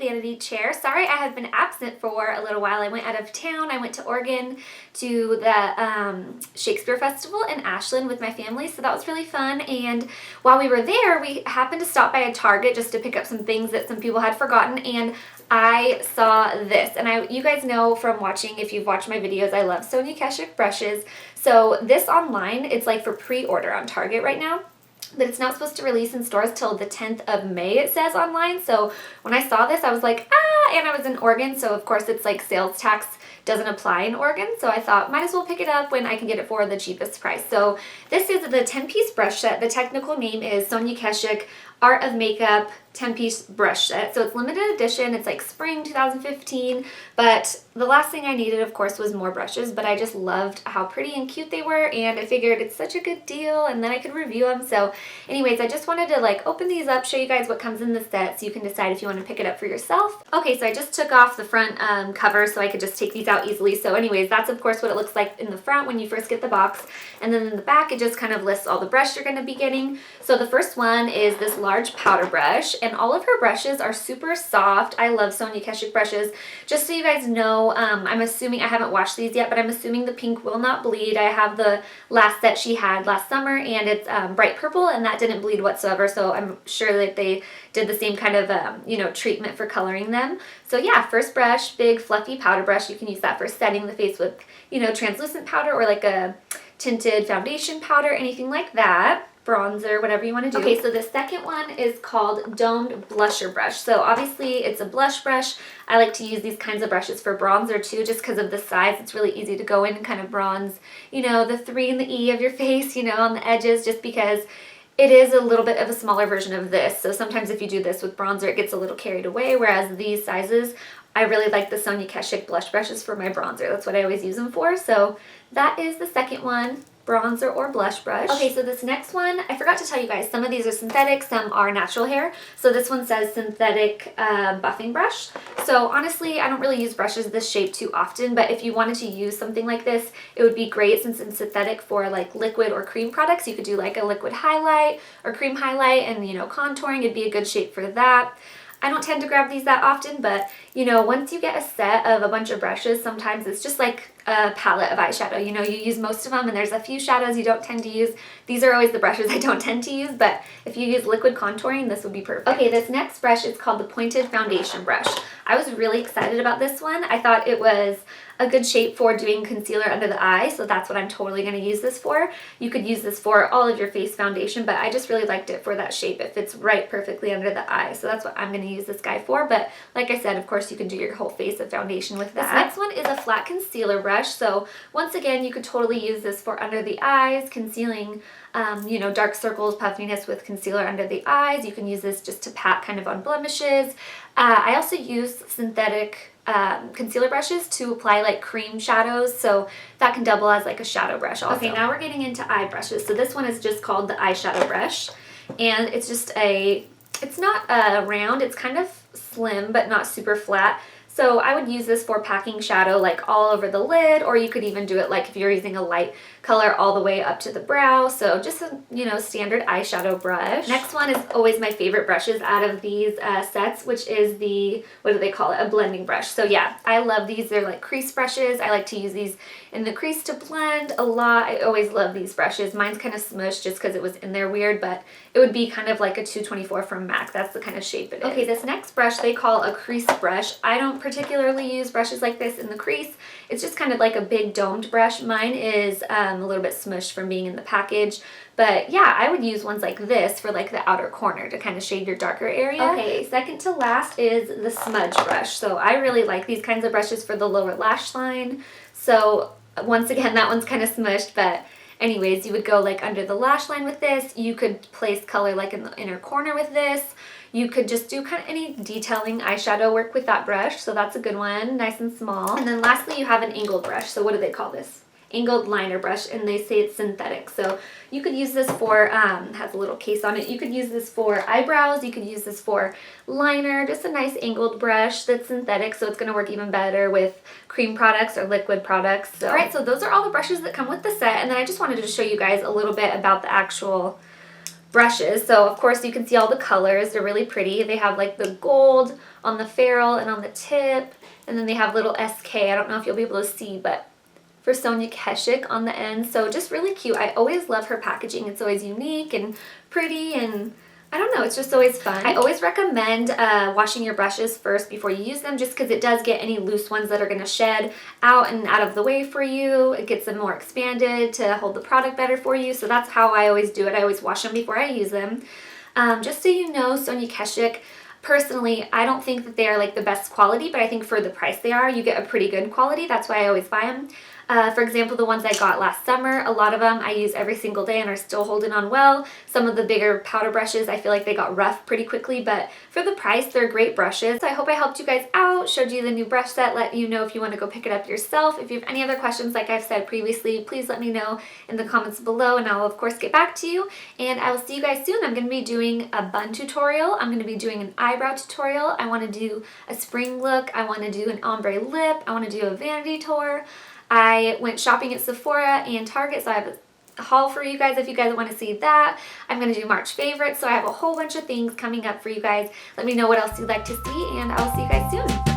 vanity chair. Sorry I have been absent for a little while. I went out of town. I went to Oregon to the Shakespeare Festival in Ashland with my family, so that was really fun. And while we were there, we happened to stop by a Target just to pick up some things that some people had forgotten, and I saw this. And you guys know from watching, if you've watched my videos, I love Sonia Kashuk brushes. So this online, it's like for pre-order on Target right now. But it's not supposed to release in stores till the 10th of May, it says online. So when I saw this, I was like, ah, and I was in Oregon, so of course it's like sales tax doesn't apply in Oregon, so I thought might as well pick it up when I can get it for the cheapest price. So this is the 10-piece brush set. The technical name is Sonia Kashuk Art of Makeup 10-piece brush set. So it's limited edition. It's like spring 2015, but the last thing I needed, of course, was more brushes, but I just loved how pretty and cute they were, and I figured it's such a good deal, and then I could review them. So anyways, I just wanted to like open these up, show you guys what comes in the set so you can decide if you want to pick it up for yourself. Okay, so I just took off the front cover so I could just take these out easily. So anyways, that's of course what it looks like in the front when you first get the box, and then in the back it just kind of lists all the brush you're going to be getting. So the first one is this large powder brush, and all of her brushes are super soft. I love Sonia Kashuk brushes. Just so you guys know, I'm assuming, I haven't washed these yet, but I'm assuming the pink will not bleed. I have the last set she had last summer, and it's bright purple, and that didn't bleed whatsoever, so I'm sure that they did the same kind of, you know, treatment for coloring them. So yeah, first brush, big fluffy powder brush. You can use that for setting the face with, you know, translucent powder or like a tinted foundation powder, anything like that. Bronzer, whatever you want to do. Okay, so the second one is called Domed Blusher Brush. So obviously it's a blush brush. I like to use these kinds of brushes for bronzer too, just because of the size. It's really easy to go in and kind of bronze, you know, the 3 and the E of your face, you know, on the edges, just because it is a little bit of a smaller version of this. So sometimes if you do this with bronzer, it gets a little carried away, whereas these sizes, I really like the Sonia Kashuk blush brushes for my bronzer. That's what I always use them for. So that is the second one. Bronzer or blush brush. Okay, so this next one, I forgot to tell you guys, some of these are synthetic, some are natural hair. So this one says synthetic buffing brush. So honestly, I don't really use brushes this shape too often, but if you wanted to use something like this, it would be great since it's synthetic for like liquid or cream products. You could do like a liquid highlight or cream highlight and, you know, contouring. It'd be a good shape for that. I don't tend to grab these that often, but you know, once you get a set of a bunch of brushes, sometimes it's just like a palette of eyeshadow. You know, you use most of them and there's a few shadows you don't tend to use. These are always the brushes I don't tend to use, but if you use liquid contouring, this would be perfect. Okay, this next brush is called the Pointed Foundation Brush. I was really excited about this one. I thought it was a good shape for doing concealer under the eye, so that's what I'm totally going to use this for. You could use this for all of your face foundation, but I just really liked it for that shape. It fits right perfectly under the eye, so that's what I'm going to use this guy for. But like I said, of course, you can do your whole face of foundation with that. This next one is a flat concealer brush, so once again, you could totally use this for under the eyes, concealing you know, dark circles, puffiness with concealer under the eyes. You can use this just to pat kind of on blemishes. I also use synthetic concealer brushes to apply like cream shadows, so that can double as like a shadow brush also. Okay, now we're getting into eye brushes. So this one is just called the eyeshadow brush, and it's just it's not round, it's kind of slim but not super flat. So I would use this for packing shadow like all over the lid, or you could even do it like if you're using a light color all the way up to the brow. So just a, you know, standard eyeshadow brush. Next one is always my favorite brushes out of these sets, which is the, what do they call it? A blending brush. So yeah, I love these. They're like crease brushes. I like to use these in the crease to blend a lot. I always love these brushes. Mine's kind of smushed just because it was in there weird, but it would be kind of like a 224 from MAC. That's the kind of shape it is. Okay, this next brush they call a crease brush. I don't particularly use brushes like this in the crease. It's just kind of like a big domed brush. Mine is a little bit smushed from being in the package, but yeah, I would use ones like this for like the outer corner to kind of shade your darker area. Okay, second to last is the smudge brush. So I really like these kinds of brushes for the lower lash line. So once again, that one's kind of smushed, but anyways, you would go like under the lash line with this. You could place color like in the inner corner with this. You could just do kind of any detailing eyeshadow work with that brush, so that's a good one, nice and small. And then lastly, you have an angled brush. So what do they call this? Angled liner brush, and they say it's synthetic. So you could use this for, has a little case on it. You could use this for eyebrows. You could use this for liner, just a nice angled brush that's synthetic, so it's going to work even better with cream products or liquid products. So. All right, so those are all the brushes that come with the set, and then I just wanted to show you guys a little bit about the actual brushes. So of course you can see all the colors. They're really pretty. They have like the gold on the ferrule and on the tip, and then they have little SK. I don't know if you'll be able to see, but for Sonia Kashuk on the end. So just really cute. I always love her packaging. It's always unique and pretty, and I don't know, it's just always fun. I always recommend washing your brushes first before you use them, just because it does get any loose ones that are going to shed out and out of the way for you. It gets them more expanded to hold the product better for you. So that's how I always do it. I always wash them before I use them. Just so you know, Sonia Kashuk, personally, I don't think that they are like the best quality, but I think for the price they are, you get a pretty good quality. That's why I always buy them. For example, the ones I got last summer, a lot of them I use every single day and are still holding on well. Some of the bigger powder brushes, I feel like they got rough pretty quickly, but for the price, they're great brushes. So I hope I helped you guys out, showed you the new brush set, let you know if you want to go pick it up yourself. If you have any other questions, like I've said previously, please let me know in the comments below, and I'll of course get back to you. And I will see you guys soon. I'm going to be doing a bun tutorial. I'm going to be doing an eyebrow tutorial. I want to do a spring look. I want to do an ombre lip. I want to do a vanity tour. I went shopping at Sephora and Target, so I have a haul for you guys if you guys want to see that. I'm going to do March favorites, so I have a whole bunch of things coming up for you guys. Let me know what else you'd like to see, and I'll see you guys soon.